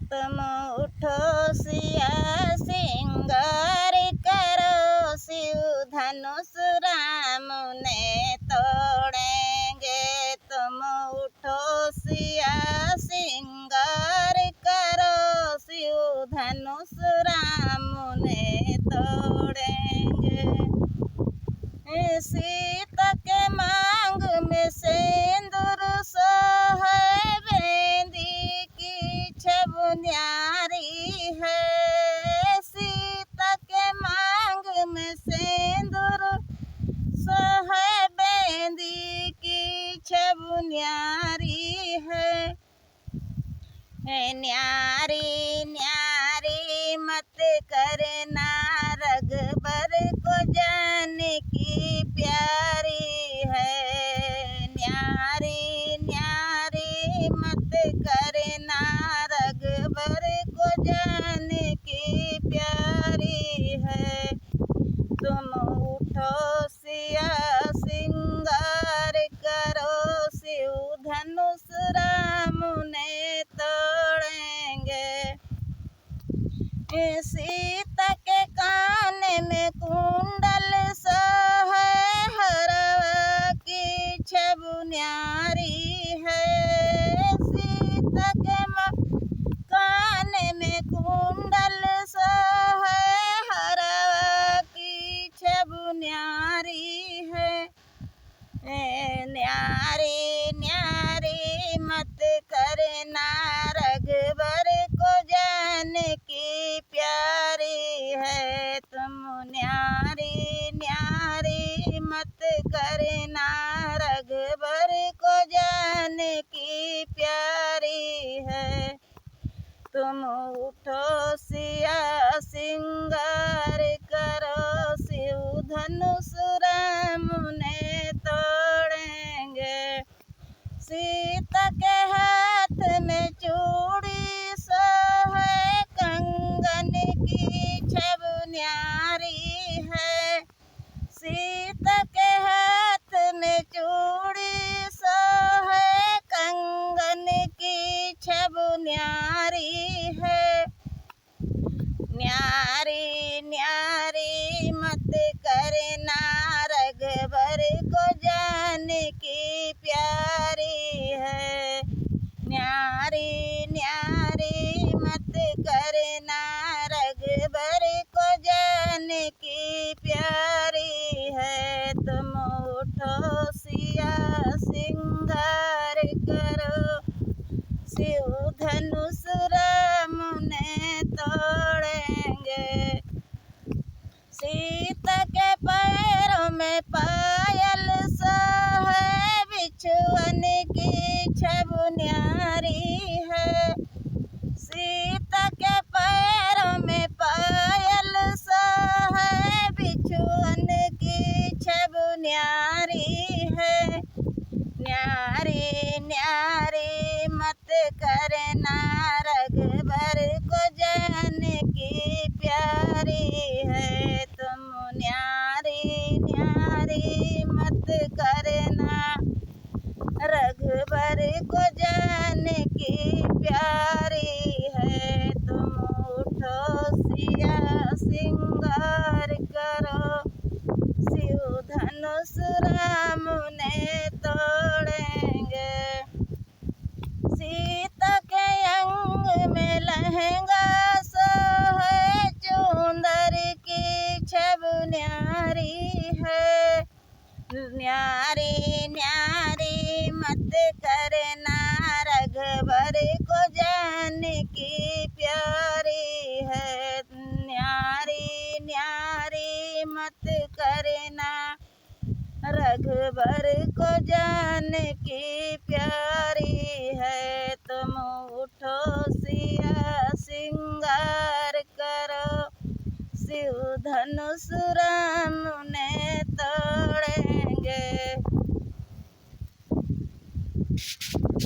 तुम उठो सिया सिंगार करो, शिव धनुष राम ने तोड़ेंगे। तुम उठो सिया सिंगार करो, शिव धनुष राम ने तोड़ेंगे। सीता के मांग में सिंदूर सोहे, बेंदी की छब न्यारी है। सीता के मांग में सिंदूर सोहे, बेंदी की छब न्यारी है। न्यारी न्यारी मत करना, रघुबर को जान की प्यारी है। न्यारी न्यारी मत करना, रघुबर को जान की प्यारी है। तुम उठो सिया सिंगार करो, शिव धनुष राम ने तोड़ेंगे। सीता के कान में कुंडल सोहे, हरवा की छब न्यारी है। सीता के कान में कुंडल सोहे, हरवा की छब न्यारी है। न्यारी न्यारी मत करना, रघुबर को जान की प्यारी है। तुम न्यारी न्यारी मत करना, रघुबर को जान की प्यारी है। तुम उठो सिया सिंगार करो, शिव धनुष राम ने तोड़ेंगे। सीता के हाथ में चूड़ी सोहे, कंगन की छब न्यारी है। सीता के हाथ में चूड़ी सोहे, कंगन की छब न्यारी है। न्यारी न्यारी मत करना, रघुबर को जान की प्यारी है। न्यारी न्यारी मत करना, रघुबर को जान की प्यारी है। तुम उठो सिया सिंगार करो, शिव धनुष राम ने तोड़ेंगे। सीता के पैरों में पायल सोहे, बिछुअन की छब न्यारी है। सीता के पैरों में पायल सोहे, बिछुअन की छब न्यारी है। न्यारी न्यारी मत करना, रघुबर को जान की प्यारी है। तुम न्यारी न्यारी मत करना, रघुबर को जान की प्यारी है। तुम उठो सिया सिंगार करो, शिव धनुष राम ने तोड़ेंगे। सीता के अंग में लहंगा सोहे, चुंदर की छब न्यारी है। न्यारी न्यारी मत करना, रघुबर को जान की प्यारी है। न्यारी न्यारी मत करना, रघुबर को जान की प्यारी है। तुम उठो सिया सिंगार करो, शिव धनुष राम